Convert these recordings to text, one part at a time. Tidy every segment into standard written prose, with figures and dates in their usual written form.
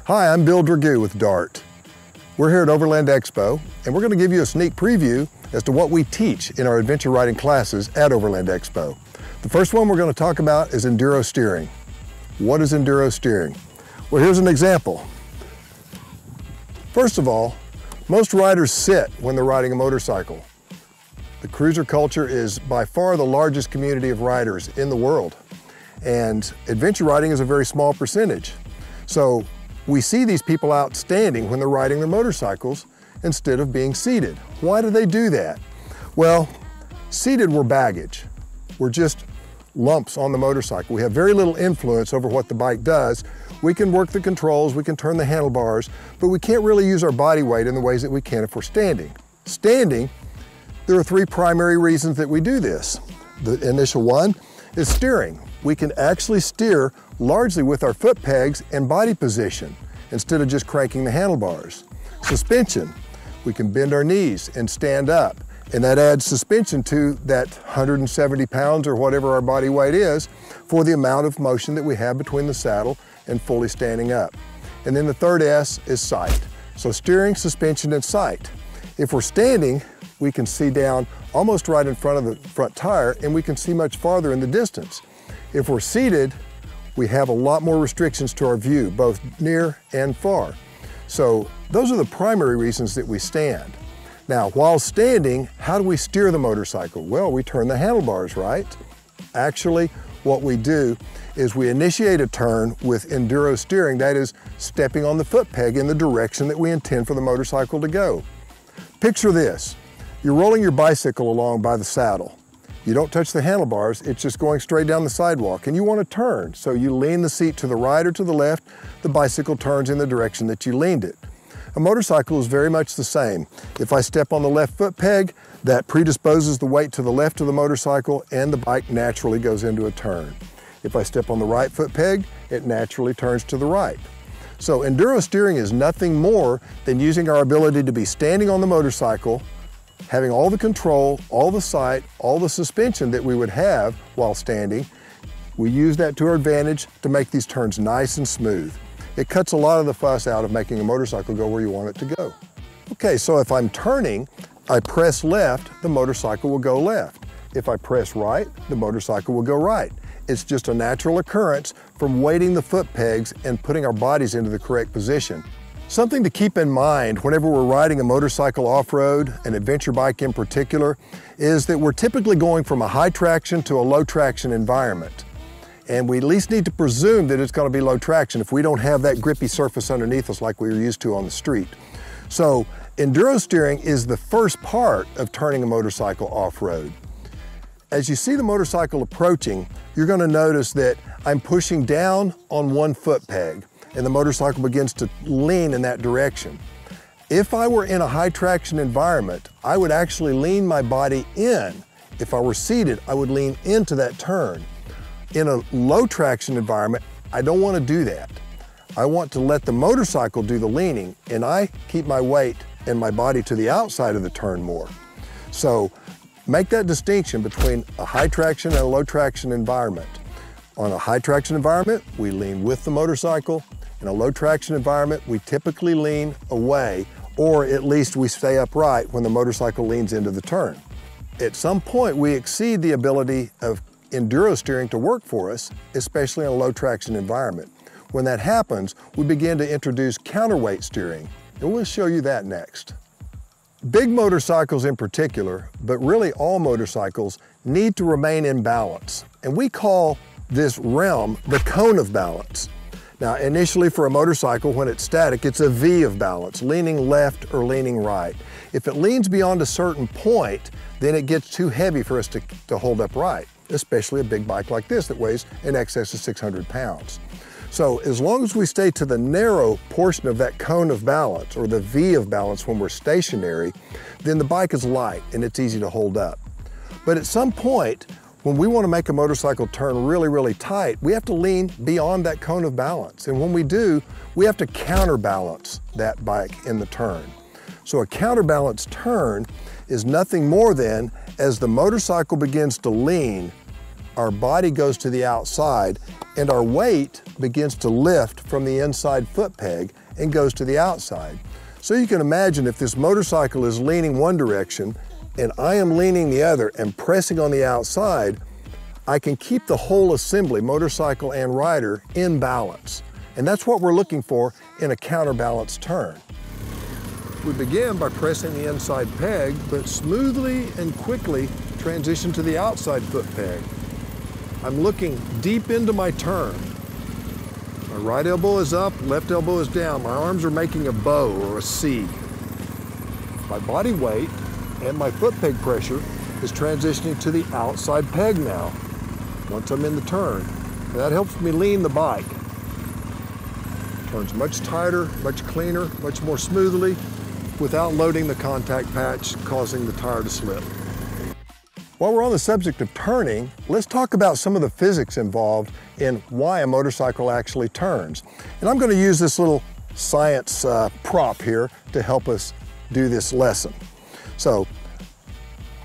Hi, I'm Bill Dragoo with D.A.R.T. We're here at Overland Expo, and we're going to give you a sneak preview as to what we teach in our adventure riding classes at Overland Expo. The first one we're going to talk about is enduro steering. What is enduro steering? Well, here's an example. First of all, most riders sit when they're riding a motorcycle. The cruiser culture is by far the largest community of riders in the world, and adventure riding is a very small percentage. So we see these people out standing when they're riding their motorcycles instead of being seated. Why do they do that? Well, seated we're baggage. We're just lumps on the motorcycle. We have very little influence over what the bike does. We can work the controls, we can turn the handlebars, but we can't really use our body weight in the ways that we can if we're standing. Standing, there are three primary reasons that we do this. The initial one is steering. We can actually steer largely with our foot pegs and body position instead of just cranking the handlebars. Suspension, we can bend our knees and stand up, and that adds suspension to that 170 pounds or whatever our body weight is for the amount of motion that we have between the saddle and fully standing up. And then the third S is sight. So steering, suspension, and sight. If we're standing, we can see down almost right in front of the front tire, and we can see much farther in the distance. If we're seated, we have a lot more restrictions to our view, both near and far. So those are the primary reasons that we stand. Now, while standing, how do we steer the motorcycle? Well, we turn the handlebars, right? Actually, what we do is we initiate a turn with enduro steering, that is, stepping on the foot peg in the direction that we intend for the motorcycle to go. Picture this. You're rolling your bicycle along by the saddle. You don't touch the handlebars, it's just going straight down the sidewalk, and you want to turn. So you lean the seat to the right or to the left, the bicycle turns in the direction that you leaned it. A motorcycle is very much the same. If I step on the left foot peg, that predisposes the weight to the left of the motorcycle, and the bike naturally goes into a turn. If I step on the right foot peg, it naturally turns to the right. So enduro steering is nothing more than using our ability to be standing on the motorcycle, having all the control, all the sight, all the suspension that we would have while standing. We use that to our advantage to make these turns nice and smooth. It cuts a lot of the fuss out of making a motorcycle go where you want it to go. Okay, so if I'm turning, I press left, the motorcycle will go left. If I press right, the motorcycle will go right. It's just a natural occurrence from weighting the foot pegs and putting our bodies into the correct position. Something to keep in mind whenever we're riding a motorcycle off-road, an adventure bike in particular, is that we're typically going from a high traction to a low traction environment. And we at least need to presume that it's going to be low traction if we don't have that grippy surface underneath us like we were used to on the street. So enduro steering is the first part of turning a motorcycle off-road. As you see the motorcycle approaching, you're going to notice that I'm pushing down on one foot peg, and the motorcycle begins to lean in that direction. If I were in a high traction environment, I would actually lean my body in. If I were seated, I would lean into that turn. In a low traction environment, I don't want to do that. I want to let the motorcycle do the leaning, and I keep my weight and my body to the outside of the turn more. So make that distinction between a high traction and a low traction environment. On a high traction environment, we lean with the motorcycle. In a low traction environment, we typically lean away, or at least we stay upright when the motorcycle leans into the turn. At some point, we exceed the ability of enduro steering to work for us, especially in a low traction environment. When that happens, we begin to introduce counterweight steering, and we'll show you that next. Big motorcycles in particular, but really all motorcycles, need to remain in balance, and we call this realm the cone of balance. Now, initially for a motorcycle, when it's static, it's a V of balance, leaning left or leaning right. If it leans beyond a certain point, then it gets too heavy for us to hold upright, especially a big bike like this that weighs in excess of 600 pounds. So as long as we stay to the narrow portion of that cone of balance, or the V of balance when we're stationary, then the bike is light and it's easy to hold up. But at some point, When we want to make a motorcycle turn really, really tight, we have to lean beyond that cone of balance. And when we do, we have to counterbalance that bike in the turn. So a counterbalance turn is nothing more than, as the motorcycle begins to lean, our body goes to the outside and our weight begins to lift from the inside foot peg and goes to the outside. So you can imagine if this motorcycle is leaning one direction and I am leaning the other and pressing on the outside, I can keep the whole assembly, motorcycle and rider, in balance. And that's what we're looking for in a counterbalance turn. We begin by pressing the inside peg, but smoothly and quickly transition to the outside foot peg. I'm looking deep into my turn. My right elbow is up, left elbow is down. My arms are making a bow or a C. My body weight and my foot peg pressure is transitioning to the outside peg now, once I'm in the turn. And that helps me lean the bike. Turns much tighter, much cleaner, much more smoothly, without loading the contact patch, causing the tire to slip. While we're on the subject of turning, let's talk about some of the physics involved in why a motorcycle actually turns. And I'm going to use this little science prop here to help us do this lesson. So,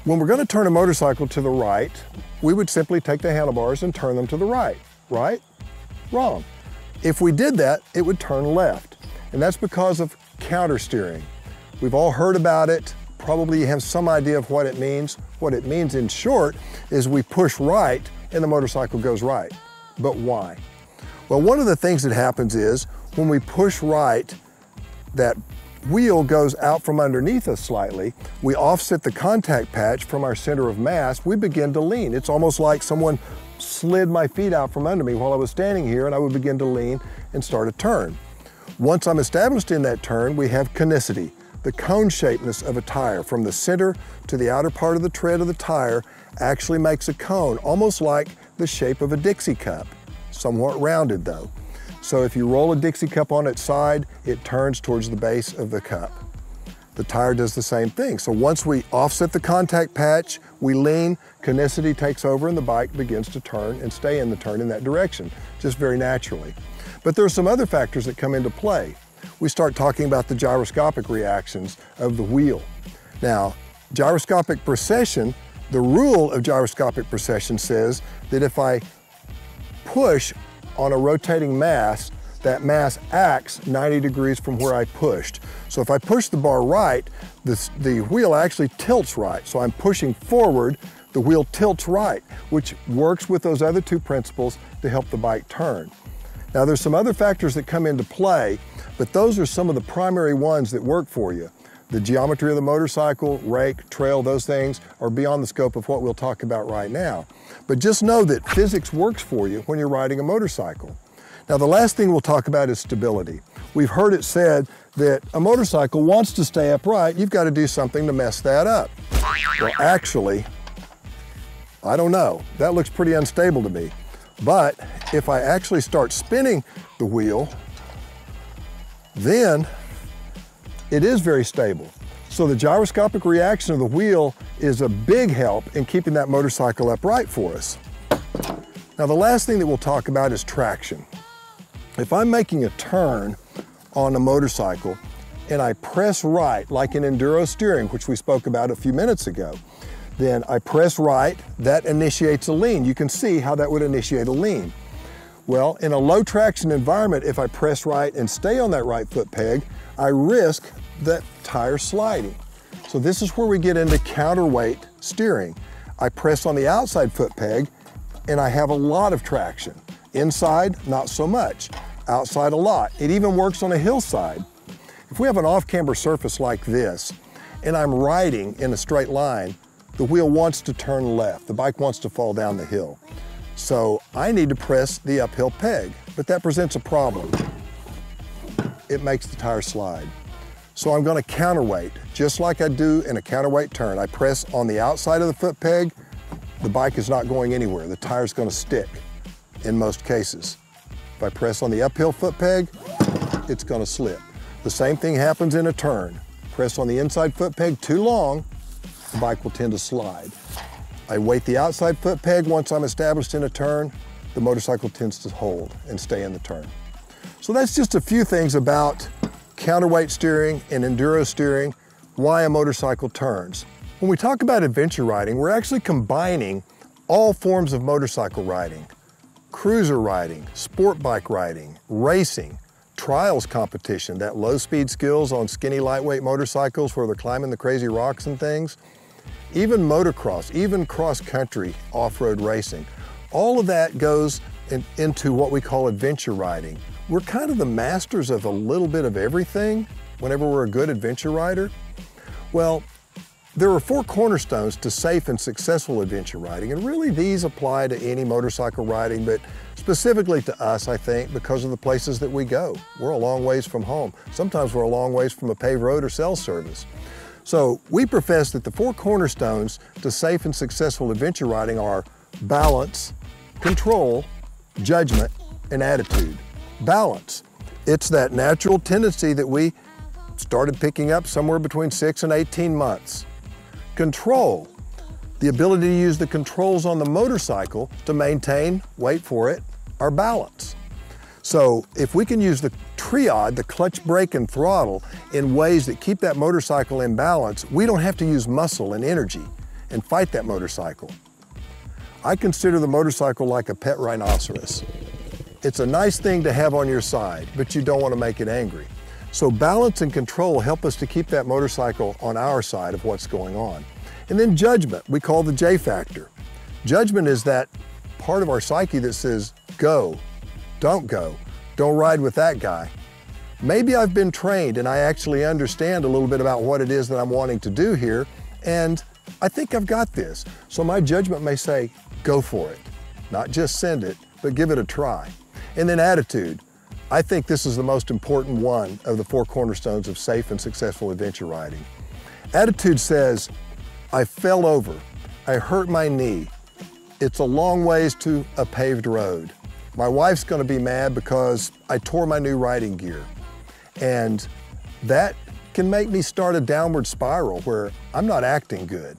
when we're going to turn a motorcycle to the right, we would simply take the handlebars and turn them to the right. Right? Wrong. If we did that, it would turn left. And that's because of counter steering. We've all heard about it. Probably you have some idea of what it means. What it means in short is we push right and the motorcycle goes right. But why? Well, one of the things that happens is when we push right, that wheel goes out from underneath us slightly. We offset the contact patch from our center of mass. We begin to lean. It's almost like someone slid my feet out from under me while I was standing here, and I would begin to lean and start a turn. Once I'm established in that turn, we have conicity, the cone shapeness of a tire. From the center to the outer part of the tread of the tire actually makes a cone, almost like the shape of a Dixie cup, somewhat rounded though. So if you roll a Dixie cup on its side, it turns towards the base of the cup. The tire does the same thing. So once we offset the contact patch, we lean, conicity takes over and the bike begins to turn and stay in the turn in that direction, just very naturally. But there are some other factors that come into play. We start talking about the gyroscopic reactions of the wheel. Now, gyroscopic precession, the rule of gyroscopic precession says that if I push on a rotating mass, that mass acts 90 degrees from where I pushed. So if I push the bar right, the wheel actually tilts right. So I'm pushing forward, the wheel tilts right, which works with those other two principles to help the bike turn. Now there's some other factors that come into play, but those are some of the primary ones that work for you. The geometry of the motorcycle, rake, trail, those things are beyond the scope of what we'll talk about right now. But just know that physics works for you when you're riding a motorcycle. Now the last thing we'll talk about is stability. We've heard it said that a motorcycle wants to stay upright, you've got to do something to mess that up. Well actually, I don't know. That looks pretty unstable to me. But if I actually start spinning the wheel, then it is very stable. So the gyroscopic reaction of the wheel is a big help in keeping that motorcycle upright for us. Now the last thing that we'll talk about is traction. If I'm making a turn on a motorcycle and I press right, like in enduro steering, which we spoke about a few minutes ago, then I press right, that initiates a lean. You can see how that would initiate a lean. Well, in a low traction environment, if I press right and stay on that right foot peg, I risk that tire sliding. So this is where we get into counterweight steering. I press on the outside foot peg and I have a lot of traction. Inside, not so much. Outside, a lot. It even works on a hillside. If we have an off-camber surface like this and I'm riding in a straight line, the wheel wants to turn left. The bike wants to fall down the hill. So I need to press the uphill peg, but that presents a problem. It makes the tire slide. So I'm going to counterweight, just like I do in a counterweight turn. I press on the outside of the foot peg, the bike is not going anywhere. The tire's going to stick in most cases. If I press on the uphill foot peg, it's going to slip. The same thing happens in a turn. Press on the inside foot peg too long, the bike will tend to slide. I weight the outside foot peg. Once I'm established in a turn, the motorcycle tends to hold and stay in the turn. So that's just a few things about counterweight steering and enduro steering, why a motorcycle turns. When we talk about adventure riding, we're actually combining all forms of motorcycle riding: cruiser riding, sport bike riding, racing, trials competition, that low speed skills on skinny lightweight motorcycles where they're climbing the crazy rocks and things, even motocross, even cross country off-road racing. All of that goes into what we call adventure riding. We're kind of the masters of a little bit of everything whenever we're a good adventure rider. Well, there are 4 cornerstones to safe and successful adventure riding, and really these apply to any motorcycle riding, but specifically to us, I think, because of the places that we go. We're a long ways from home. Sometimes we're a long ways from a paved road or cell service. So we profess that the 4 cornerstones to safe and successful adventure riding are balance, control, judgment, and attitude. Balance. It's that natural tendency that we started picking up somewhere between 6 and 18 months. Control. The ability to use the controls on the motorcycle to maintain, wait for it, our balance. So if we can use the triad, the clutch, brake, and throttle, in ways that keep that motorcycle in balance, we don't have to use muscle and energy and fight that motorcycle. I consider the motorcycle like a pet rhinoceros. It's a nice thing to have on your side, but you don't want to make it angry. So balance and control help us to keep that motorcycle on our side of what's going on. And then judgment, we call the J factor. Judgment is that part of our psyche that says, go, don't ride with that guy. Maybe I've been trained and I actually understand a little bit about what it is that I'm wanting to do here, and I think I've got this. So my judgment may say, go for it. Not just send it, but give it a try. And then attitude. I think this is the most important one of the 4 cornerstones of safe and successful adventure riding. Attitude says, I fell over, I hurt my knee. It's a long ways to a paved road. My wife's gonna be mad because I tore my new riding gear. And that can make me start a downward spiral where I'm not acting good.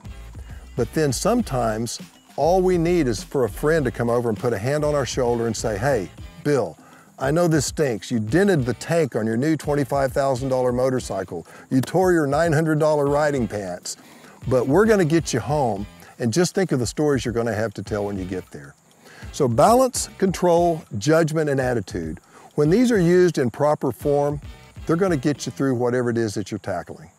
But then sometimes all we need is for a friend to come over and put a hand on our shoulder and say, hey, Bill, I know this stinks. You dented the tank on your new $25,000 motorcycle. You tore your $900 riding pants, but we're gonna get you home, and just think of the stories you're gonna have to tell when you get there. So balance, control, judgment, and attitude. When these are used in proper form, they're gonna get you through whatever it is that you're tackling.